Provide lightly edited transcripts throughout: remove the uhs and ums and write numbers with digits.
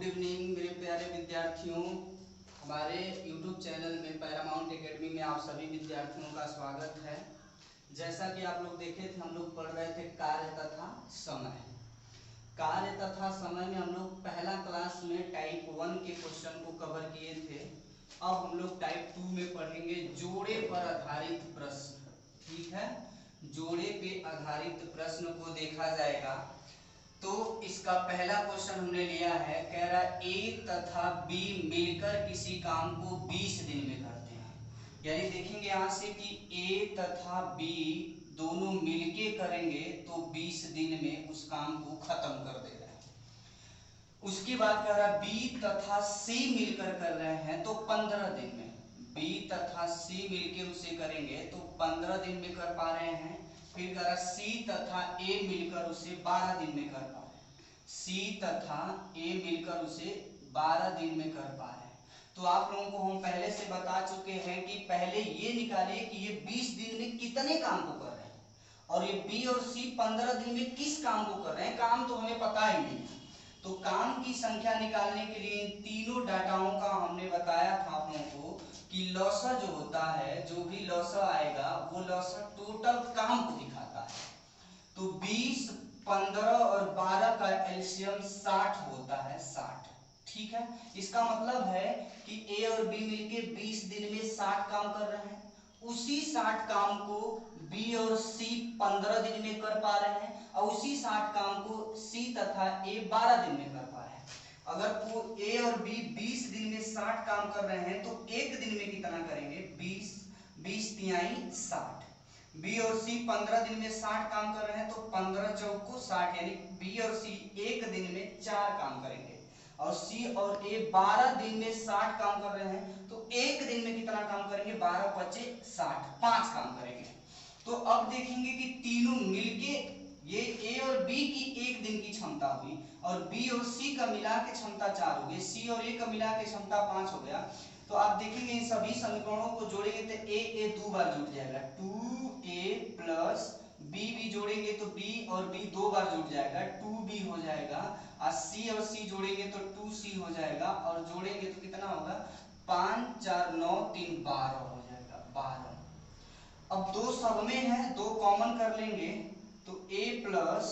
Good evening मेरे प्यारे विद्यार्थियों। हमारे YouTube चैनल में पैरामाउंट एकेडमी में आप सभी विद्यार्थियों का स्वागत है। जैसा कि आप लोग देखे थे, हम लोग पढ़ रहे थे कार्य तथा समय। कार्य तथा समय में हम लोग पहला क्लास में टाइप 1 के क्वेश्चन को कवर किए थे। अब हम लोग टाइप 2 में पढ़ेंगे जोड़े पर आधारित प्रश्न। ठीक है, जोड़े पे आधारित प्रश्न को देखा जाएगा। तो इसका पहला क्वेश्चन हमने लिया है, कह रहा है ए तथा बी मिलकर किसी काम को 20 दिन में करते हैं। यानी देखेंगे यहाँ से कि ए तथा बी दोनों मिलके करेंगे तो 20 दिन में उस काम को खत्म कर दे रहे हैं। उसके बाद कह रहा है बी तथा सी मिलकर कर रहे हैं तो 15 दिन में, बी तथा सी मिलके उसे करेंगे तो 15 दिन में कर पा रहे हैं। फिर कह रहा सी तथा ए मिलकर उसे 12 दिन में कर पा रहे हैं, सी तथा ए मिलकर उसे 12 दिन में कर पा रहे हैं। तो आप लोगों को हम पहले से बता चुके हैं कि पहले ये निकालिए कि ये 20 दिन में कितने काम को कर रहे हैं और ये बी और सी 15 दिन में किस काम को कर रहे हैं। काम तो हमें पता ही नहीं, तो काम की संख्या निकालने के लिए इन तीनों डाटाओं का हमने बताया था आप लोगों को कि लॉसा जो होता है, जो भी लॉसा आएगा वो लॉसा टोटल काम को दिखाता है। तो 20, 15 और 12 का एलसीएम 60 होता है, 60। ठीक है, इसका मतलब है कि ए और बी मिलके 20 दिन में 60 काम कर रहे हैं। उसी 60 काम को बी और सी 15 दिन में कर पा रहे हैं और उसी 60 काम को सी तथा ए 12 दिन में कर पा रहे हैं। अगर वो ए और बी 20 दिन में 60 काम कर रहे हैं तो एक दिन में कितना करेंगे? 20, 20 तिहाई 60। बी और सी 15 दिन में 60 काम कर रहे हैं तो 15 चौक को 60, यानी बी और सी एक दिन में 4 काम करेंगे और सी और ए 12 दिन में 60 काम कर रहे हैं तो एक दिन में कितना काम करेंगे? 12 पचे 60, 5 काम करेंगे। तो अब देखेंगे कि तीनों मिलके ये ए और बी की एक दिन की क्षमता हुई और बी और सी का मिला के क्षमता 4 हो गई, सी और ए का मिला के क्षमता 5 हो गया। तो आप देखेंगे इन सभी समीकरणों को जोड़ेंगे तो ए 2 बार जुड़ जाएगा, 2a प्लस बी जोड़ेंगे तो बी और बी 2 बार जुड़ जाएगा, 2b हो जाएगा। और सी जोड़ेंगे तो 2c हो जाएगा और जोड़ेंगे तो कितना होगा? 5 4 9 3 12 हो जाएगा, 12। अब दो सब में है, दो कॉमन कर लेंगे तो a प्लस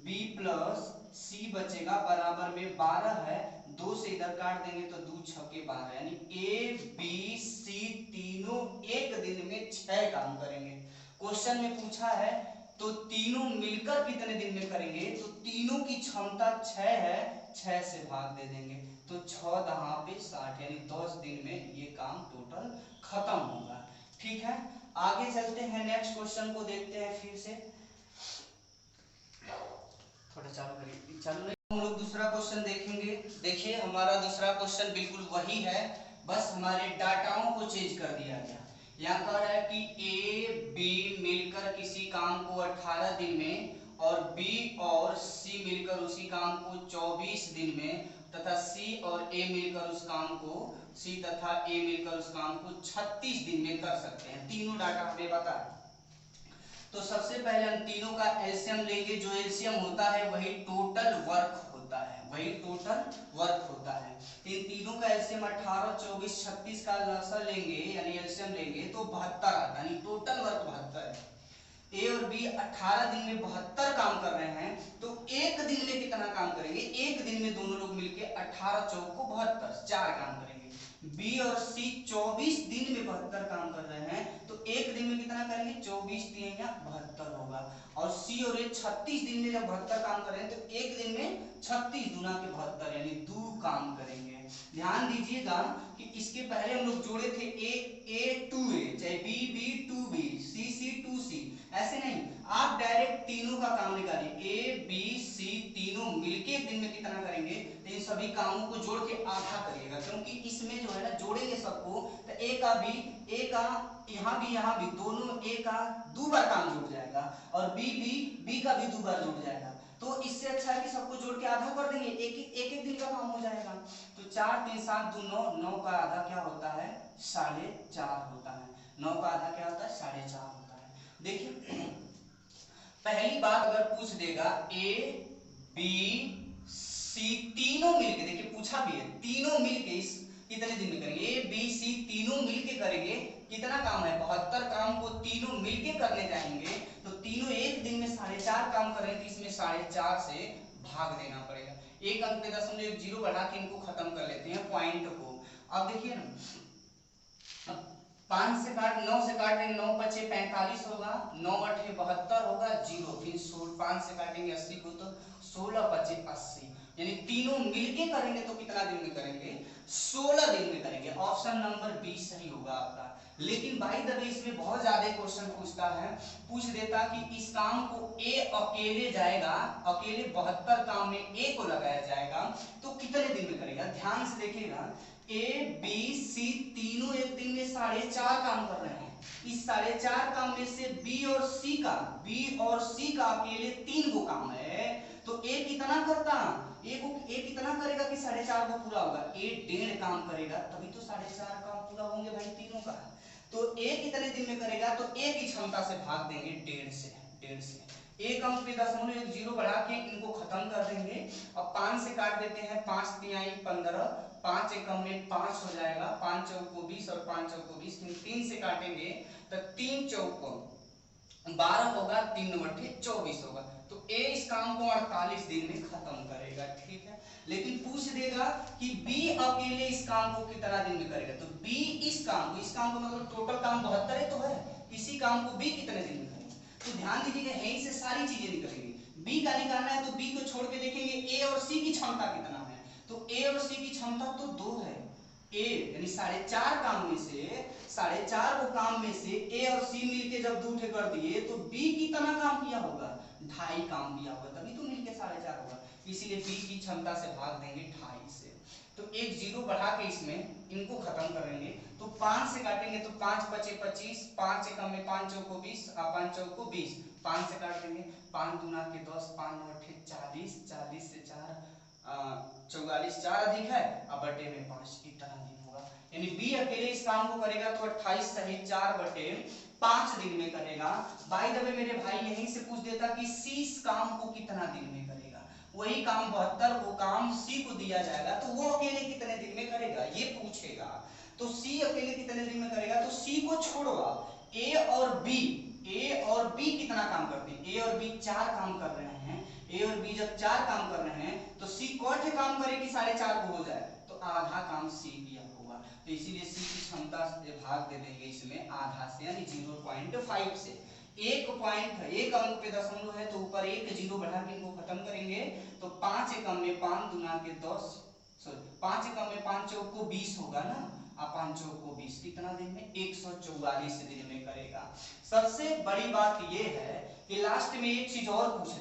बी प्लस सी बचेगा, बराबर में 12 है, 2 से इधर काट देंगे तो 2 छके 12, यानी ए बी सी तीनों एक दिन में 6 काम करेंगे। क्वेश्चन में पूछा है तो तीनों मिलकर कितने दिन में करेंगे, तो तीनों की क्षमता 6 है, 6 से भाग दे देंगे तो 6 दहा पे 60, यानी 10 दिन में ये काम टोटल खत्म होगा। ठीक है, आगे चलते हैं, नेक्स्ट क्वेश्चन को देखते हैं। फिर से थोड़ा चालू करिए, चालू नहीं, हम लोग दूसरा क्वेश्चन देखेंगे। देखिए हमारा दूसरा क्वेश्चन बिल्कुल वही है, बस हमारे डाटाओं को चेंज कर दिया गया। यहाँ कह रहा है कि ए बी मिलकर किसी काम को 18 दिन में और बी और सी मिलकर उसी काम को 24 दिन में तथा सी और ए मिलकर उस काम को, सी तथा ए मिलकर उस काम को 36 दिन में कर सकते हैं। तीनों डाटा हमें बता। तो सबसे पहले हम तीनों का एलसीएम लेंगे। जो एलसीएम होता है वही टोटल वर्क होता है, वही टोटल वर्क होता है। इन तीनों का एलसीएम 18, 24, 36 का लसा लेंगे यानी एलसीएम लेंगे तो 72 आता है, यानी टोटल वर्क 72 है। ए और बी 18 दिन में 72 काम कर रहे हैं तो एक दिन में कितना काम करेंगे? एक दिन में दोनों लोग मिलके 18 चौक को 72, 4 काम करेंगे। बी और सी 24 दिन में 72 काम कर रहे हैं तो एक दिन में कितना करेंगे? 24 तिहाई 72 होगा। और सी और ए 36 दिन में जब 72 काम कर रहे हैं तो एक दिन में 36 दूना के 72, यानी 2 काम करेंगे। ध्यान दीजिएगा कि इसके पहले हम लोग जोड़े थे ए 2a, चाहे बी 2b, सी 2c, ऐसे नहीं, आप डायरेक्ट तीनों का काम निकालिए। ए बी सी तीनों मिलके एक दिन में कितना करेंगे? तो इन सभी कामों को जोड़ के आधा करिएगा, क्योंकि इसमें जो है ना जोड़ेंगे सबको तो ए का यहाँ भी दोनों ए का 2 बार काम जुड़ जाएगा और बी का भी 2 बार जुड़ जाएगा। तो इससे अच्छा है कि सबको जोड़ के आधा कर देंगे, एक दिन का काम हो जाएगा। तो 4 3 7 2 9, 9 का आधा क्या होता है? 4.5 होता है। 9 का आधा क्या होता है? 4.5 होता है। देखिए पहली बात अगर पूछ देगा ए बी सी तीनों मिलके, देखिए पूछा भी है, तीनों मिलके इस कितने दिन में करेंगे, ए बी सी तीनों मिलके करेंगे, कितना काम है 72 काम को तीनों मिलके करने जाएंगे, तो तीनों एक दिन में 4.5 काम करेंगे, तो इसमें 4.5 से भाग देना पड़ेगा। एक अंक पे 0.10 बढ़ा के इनको खत्म कर लेते हैं पॉइंट को। अब देखिए ना, 5 से काट 9 से काटेंगे, 9 पचे 45 होगा, 9 अठे 72 होगा, 0 फिर 5 से काटेंगे 80 को, तो 16 पचे 80, यानी तीनों मिलके करेंगे तो कितना दिन में करेंगे, 16 दिन में करेंगे। ऑप्शन नंबर बी सही होगा आपका। लेकिन बाय द वे इसमें बहुत ज्यादा क्वेश्चन पूछता है, पूछ देता कि इस काम को ए अकेले जाएगा, अकेले 72 काम में ए को लगाया जाएगा तो कितने दिन में करेगा। ध्यान से देखिएगा, ए बी सी तीनों एक दिन में 4.5 काम कर रहे हैं, इस 4.5 काम में से बी और सी का अकेले 3 को काम है, तो ए कितना करता, ए कितना करेगा कि 4.5 को पूरा होगा, ए 1.5 काम करेगा, तभी तो 4.5 काम पूरा होंगे भाई तीनों का। तो ए कितने दिन में करेगा, तो ए की क्षमता से भाग देंगे 1.5 से। एक अंक पे 0.10 बढ़ा के इनको खत्म कर देंगे। अब 5 से काट देते हैं, 5 तिहाई 15, 5 एकम में 5 हो जाएगा, 5 चौको 20 और 5 चौको 20, 3 से काटेंगे तो 3 चौको 12 होगा, 3 बटे 24 होगा, तो ए इस काम को 48 दिन में खत्म करेगा। ठीक है, लेकिन पूछ देगा कि बी अकेले इस काम को कितना दिन में करेगा, तो बी इस काम को मतलब टोटल काम 72 तो है, इसी काम को बी कितने दिन में करेगा। तो ध्यान दीजिएगा, यहीं से सारी चीजें निकलेंगी। बी का निकालना है तो बी को छोड़ के देखेंगे ए और सी की क्षमता कितना है, तो ए और सी की क्षमता तो 2 है। ए यानी 4.5 काम में से 4.5 को काम में से ए और सी मिलके जब 2 ठे कर दिए तो बी कितना काम किया होगा, 2.5 काम किया होगा, तभी तो मिलके 4.5 होगा, इसीलिए बी की क्षमता से भाग देंगे 2.5 से। तो एक 0 बढ़ा के इसमें इनको खत्म करेंगे, तो 5 से काटेंगे तो 5 पचे 25, 5 एकम में 5 चौको 20, 5 चौको 20, 5 से काट देंगे, 5 दूना के 10, 5 9 40, 40 से 4 44, 4 अधिक है, अब बटे में 5, इतना दिन होगा। यानी बी अकेले इस काम को करेगा तो 28 सही 4 बटे 5 दिन में करेगा। बाय द वे मेरे भाई यहीं से पूछ देता कि सी इस काम को कितना दिन में करेगा, वही काम 72 को काम सी को दिया जाएगा तो वो अकेले कितने दिन में करेगा ये पूछेगा। तो सी अकेले कितने दिन में करेगा, तो सी को छोड़ो आप, ए और बी कितना काम करते हैं, ए और बी 4 काम कर रहे हैं, ए और बी जब 4 काम कर रहे हैं तो सी कौन काम करेगी 4.5 को हो जाए, तो आधा काम सी किया होगा, तो इसीलिए सी की क्षमता से भाग दे देंगे इसमें आधा से, यानी 0.5 से। एक पॉइंट है, एक अंक पे दशमलव है तो ऊपर एक 0 बढ़ा के इनको खत्म करेंगे, तो 5 एकम में 5 दूना के 10, सॉरी 5 एकम में 5 चौको 20 होगा ना, 5 चौको 20 कितना दिन में 144 दिन में करेगा। सबसे बड़ी बात ये है कि लास्ट में एक चीज और पूछ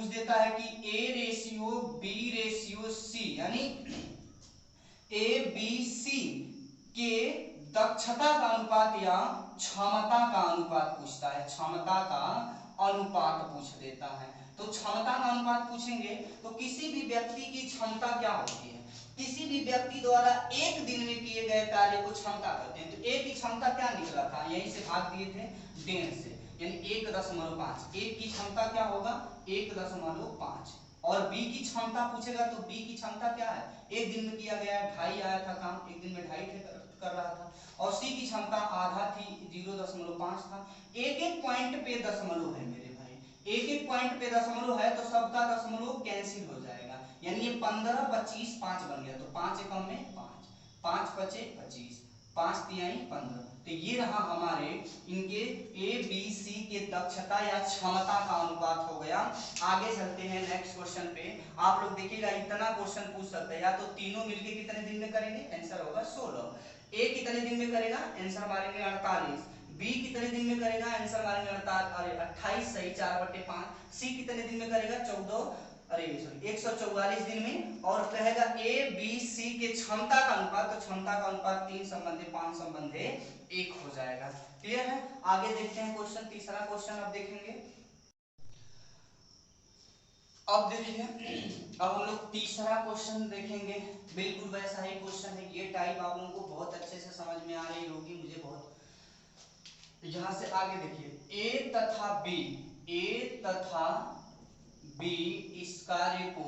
देता है कि A ratio B ratio C, यानी ए बी सी के दक्षता का अनुपात या क्षमता का अनुपात पूछता है, क्षमता का अनुपात पूछ देता है। तो क्षमता का अनुपात पूछेंगे तो किसी भी व्यक्ति की क्षमता क्या होती है, किसी भी व्यक्ति द्वारा एक दिन में किए गए कार्य को क्षमता कहते हैं। तो ए की क्षमता क्या निकला था, यहीं से भाग दिए थे 1.5 से, यानी 1.5, एक की क्षमता क्या होगा 1.5, और बी की क्षमता पूछेगा तो बी की क्षमता क्या है, एक दिन में किया गया 2.5 आया था काम, एक दिन में 2.5 कर रहा था, और सी की क्षमता आधा थी 0.5 था। एक एक पॉइंट पे दशमलव है मेरे भाई, एक एक पॉइंट पे दशमलव है तो सबका दशमलव कैंसिल हो जाएगा, यानी ये 15 25 5 बन गया, तो 5 एकम में 5, 5 पचे 25, 5 तिहाई 15, तो ये रहा हमारे इनके ए बी सी के दक्षता या क्षमता का अनुपात हो गया। आगे चलते हैं नेक्स्ट क्वेश्चन पे। आप लोग देखिएगा इतना क्वेश्चन पूछ सकते हैं, या तो तीनों मिलके कितने दिन में करेंगे, आंसर होगा 16, ए कितने दिन में करेगा, आंसर मारेंगे 48, बी कितने दिन में करेगा, आंसर मारेंगे 28 सही 4/5, सी कितने दिन में करेगा 144 दिन में, और कहेगा ए बी सी के क्षमता का अनुपात, तो क्षमता का अनुपात 3 संबंधे 5 संबंधे 1 हो जाएगा। क्लियर है, आगे देखते हैं क्वेश्चन, तीसरा क्वेश्चन अब देखेंगे। अब देखिए, अब हम लोग तीसरा क्वेश्चन देखेंगे, बिल्कुल वैसा ही क्वेश्चन है, ये टाइप आप लोगों को बहुत अच्छे से समझ में आ रही होगी मुझे बहुत। यहां से आगे देखिए, ए तथा बी इस कार्य को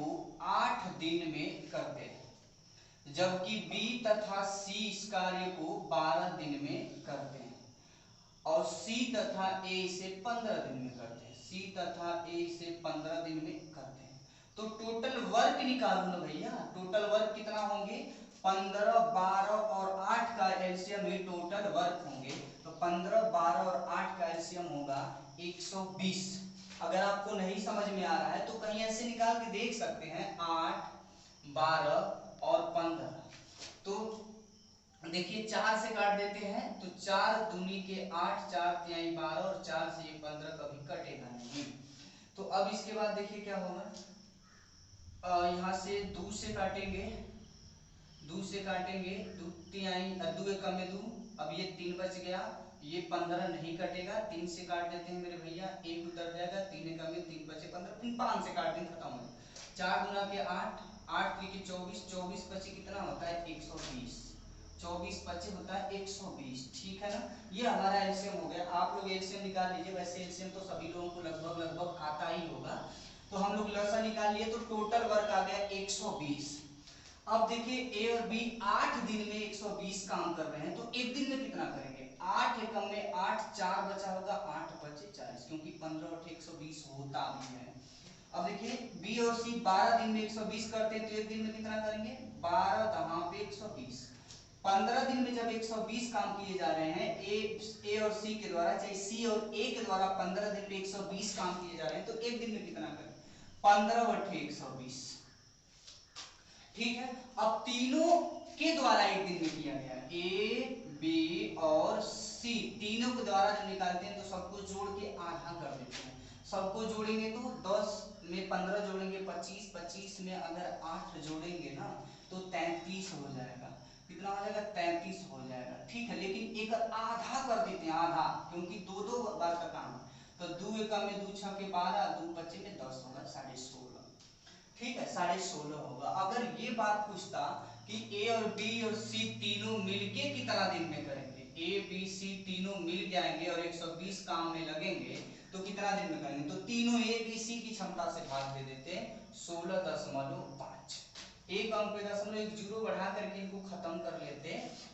8 दिन में करते हैं, जबकि बी तथा सी इस कार्य को 12 दिन में करते हैं और सी तथा ए इसे 15 दिन में करते हैं। सी तथा ए इसे 15 दिन में करते हैं। तो टोटल वर्क निकालो ना भैया, टोटल वर्क कितना होंगे, 15, 12 और 8 का एलसीएम ही टोटल वर्क होंगे। तो 15, 12 और 8 का एलसीएम होगा 120। अगर आपको नहीं समझ में आ रहा है तो कहीं ऐसे निकाल के देख सकते हैं, 8, 12 और 15। तो देखिए 4 से काट देते हैं तो 4 दूनी के 8, 4 तिहाई 12 और 4 से ये 15 कभी कटेगा नहीं। तो अब इसके बाद देखिए क्या होगा, यहाँ से 2 से काटेंगे, 2 से काटेंगे, 2 तिहाई 2 एकम में 2, अब ये 3 बच गया, ये 15 नहीं कटेगा, 3 से काट देते हैं मेरे भैया, 1 उतर जाएगा, 3 एकम में 3 बचे 15, फिर 5 से काट देंगे, खत्म हो गया। 4 गुना के 8, 8 के 24, 24 बचे कितना होता है 120, 24 बचे होता है 120, ठीक है ना। ये हमारा एलसीएम हो गया। आप लोग एलसीएम निकाल लीजिए, वैसे एलसीएम तो सभी लोगों को लगभग लगभग आता ही होगा। तो हम लोग लसा निकाल लिए तो टोटल वर्क आ गया 120। अब देखिए ए और बी 8 दिन में 120 काम कर रहे हैं, तो एक दिन में कितना करेंगे, 8 एकम में 8, 4 बचा होगा, 8 बचे 40, क्योंकि 15 और 120 होता भी है। अब देखिए बी और सी 12 दिन में 120 करते हैं, तो एक दिन में कितना करेंगे, 12 दहां पे 120। 15 दिन में जब 120 काम किए जा रहे हैं ए और सी के द्वारा, चाहे सी और ए के द्वारा 15 दिन में 120 काम किए जा रहे हैं, तो एक दिन में कितना करें, 15 बटे 120, ठीक है। अब तीनों के द्वारा एक दिन में किया गया, ए बी और सी तीनों के द्वारा जब निकालते हैं तो सबको जोड़ के आधा कर देते हैं। सबको जोड़ेंगे तो 10 में 15 जोड़ेंगे 25, 25 में अगर 8 जोड़ेंगे ना तो 33 हो जाएगा। कितना हो जाएगा, 33 हो जाएगा, ठीक है। लेकिन एक आधा कर देते हैं, आधा, क्योंकि दो दो बार का काम है। तो 2 एकम में 2 छह के 12, 2 25 में 10 होगा, 16.5, ठीक है, 16.5 होगा। अगर ये बात पूछता कि ए और बी और सी तीनों मिलके कितना दिन में करेंगे, ए बी सी तीनों मिल जाएंगे और 120 काम में लगेंगे तो कितना दिन में करेंगे, तो तीनों ए बी सी की क्षमता से भाग दे देते, 16.5। एक अंक पे 0.10 बढ़ा करके इनको खत्म कर लेते,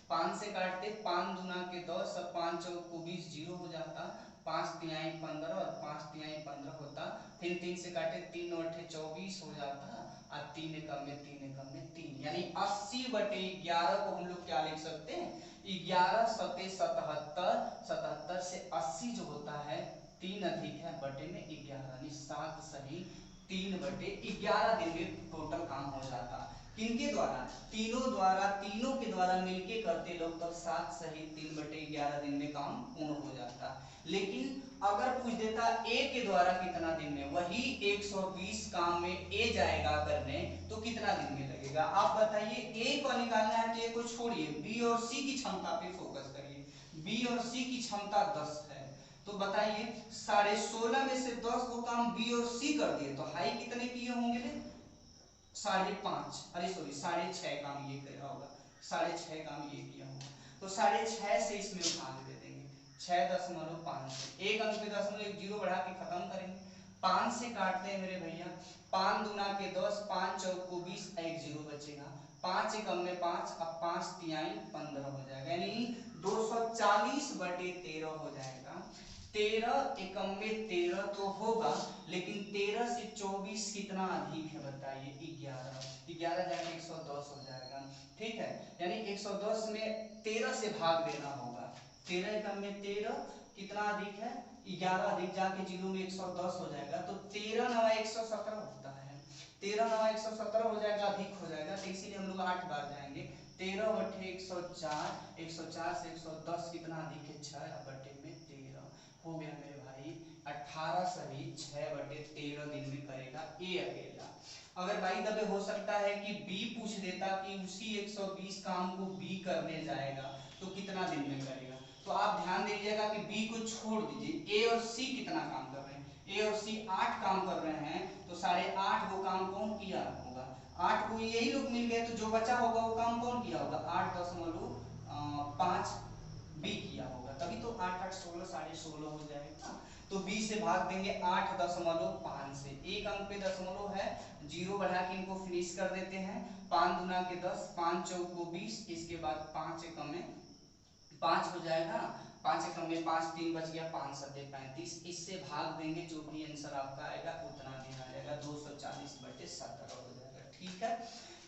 5 से काटते, 5 दूना के 10 और 5 चौक को 20, 0 हो जाता, 5 तिहाई 15 और 5 तिहाई 15 होता, फिर 3 से काटे, 3 और 24 हो जाता और 3 एकम में 3 एकम में 3, यानी 80/11 को हम लोग क्या लिख सकते हैं, 11 सते 77, 77 से 80 जो होता है 3 अधिक है बटे में 11, यानी 7 सही 3/11 दिन में टोटल काम हो जाता। किनके द्वारा, तीनों द्वारा, तीनों के द्वारा मिलके करते लोग, तब 7 सही 3/11 दिन में काम पूर्ण हो जाता। लेकिन अगर पूछ देता ए के द्वारा कितना दिन में, वही 120 काम में ए जाएगा करने, तो कितना दिन में लगेगा, आप बताइए। ए को निकालना है तो ए को छोड़िए, बी और सी की क्षमता पे फोकस करिए। बी और सी की क्षमता 10 है, तो बताइए 16.5 में से 10 को काम बी और सी कर दिए, तो हाई कितने किए होंगे, 5.5, अरे सॉरी 6.5 काम ये किया होगा, 6.5 काम ये किया होगा, तो 6.5 से इसमें भाग दे देंगे, 6.5, एक अंक पे 0.10 बढ़ा के खत्म करेंगे। 5 से काटते हैं मेरे भैया, 5 दूना के 10, 5 चौक को 20, एक 0 बचेगा, 5 एकम में 5, अब 5 तिहाई 15 हो जाएगा, यानी 240/13 हो जाएगा। 13 एकम में 13 तो होगा, लेकिन 13 से 24 कितना अधिक है बताइए, 11, 11 जाके 110 हो जाएगा, ठीक है। यानी 110 में 13 से भाग देना होगा, 13 एकम में 13 कितना अधिक है, 11 अधिक जाके 0 में 110 हो जाएगा, तो 13 9 117 होता है, 13 9 117 हो जाएगा, अधिक हो जाएगा, तो इसीलिए हम लोग 8 बार जाएंगे, 13/104, 104 से 110 कितना अधिक है, 6 बटे में 13 हो गया मेरे भाई, 18 सही 6/13 दिन में करेगा ए अकेला। अगर भाई दबे हो सकता है कि बी पूछ देता कि उसी 120 काम को बी करने जाएगा तो कितना दिन में करेगा, तो आप ध्यान दीजिएगा कि बी को छोड़ दीजिए, ए और सी कितना काम कर रहे हैं, ए और सी 8 काम कर रहे हैं, तो 8.5 वो काम कौन किया होगा, 8 को यही लोग मिल गए, तो जो बचा होगा वो काम कौन किया होगा, 8.5 बी किया होगा, तभी तो 8 8 16 16.5 हो जाएगा। तो 20 से भाग देंगे 8.5 से, एक अंक पे दशमलव है, 0 बढ़ा के इनको फिनिश कर देते हैं। 5 दूना के 10, 5 चौक को 20, इसके बाद 5 एकम में 5 हो जाएगा, 5 एकम में 5, 3 बच गया, 5 सत्ते 35, इससे भाग देंगे, जो भी आंसर आपका आएगा उतना दिन आ जाएगा, 240/17 हो जाएगा। ठीक है,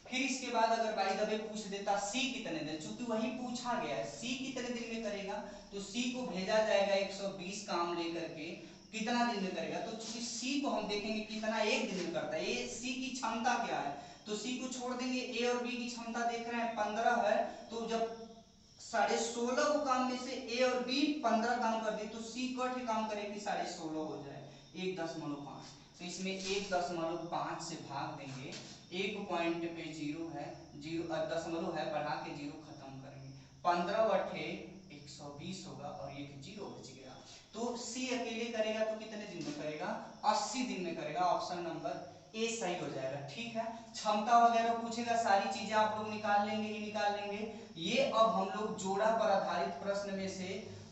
फिर इसके बाद अगर बाई द वे पूछ देता सी कितने दिन, चूंकि वही पूछा गया है सी कितने दिन में करेगा, तो सी को भेजा जाएगा 120 काम लेकर के, कितना दिन में करेगा, तो चूंकि सी को हम देखेंगे कितना एक दिन में करता है, ये सी की क्षमता क्या है, तो सी को छोड़ देंगे, ए और बी की क्षमता देख रहे हैं 15 है, तो जब 16.5 को काम में से ए और बी 15 काम कर दे, तो सी कट काम करे कि 16.5 हो जाए, 1.5, तो इसमें 1.5 से भाग देंगे, एक पॉइंट पे 0 है, 0 दशमलव है, बढ़ा के 0 खत्म करेंगे, 15 बटे 120 होगा और ये 0 बच गया। तो सी अकेले करेगा तो कितने दिन में करेगा, 80 दिन में करेगा, ऑप्शन नंबर ए सही हो जाएगा। ठीक है, क्षमता वगैरह पूछेगा, सारी चीजें आप लोग निकाल लेंगे ही निकाल लेंगे। ये अब हम लोग जोड़ा पर आधारित प्रश्न में से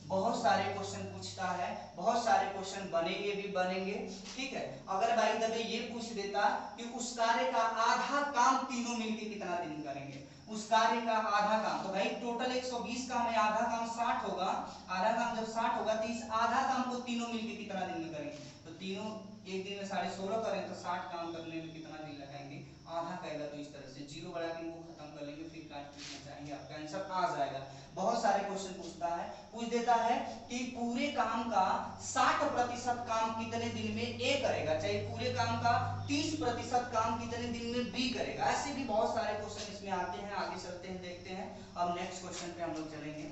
बहुत सारे क्वेश्चन पूछता है, बहुत सारे क्वेश्चन बनेंगे भी बनेंगे। ठीक है, अगर बाई द वे ये पूछ देता कि उस कार्य का आधा काम तीनों मिलके कितना दिन करेंगे, उस कार्य का आधा काम, तो भाई टोटल 120 काम है, आधा काम 60 होगा, आधा काम जब 60 होगा तो इस आधा काम को तीनों मिलके कितना दिन में करेंगे, तो तीनों एक दिन में 16.5 करें तो 60 काम करने में कितना दिन लगाएंगे, आधा कहेगा, तो इस तरह से 0 बढ़ा के इनको खत्म कर लेंगे, फिर काट पीटना चाहेंगे, आपका आंसर आ जाएगा। बहुत सारे क्वेश्चन पूछ देता है कि पूरे काम का 60% काम कितने दिन में ए करेगा, चाहे पूरे काम का 30% काम कितने दिन में बी करेगा, ऐसे भी बहुत सारे क्वेश्चन इसमें आते हैं। आगे चलते हैं, देखते हैं। अब नेक्स्ट क्वेश्चन पे हम लोग चलेंगे।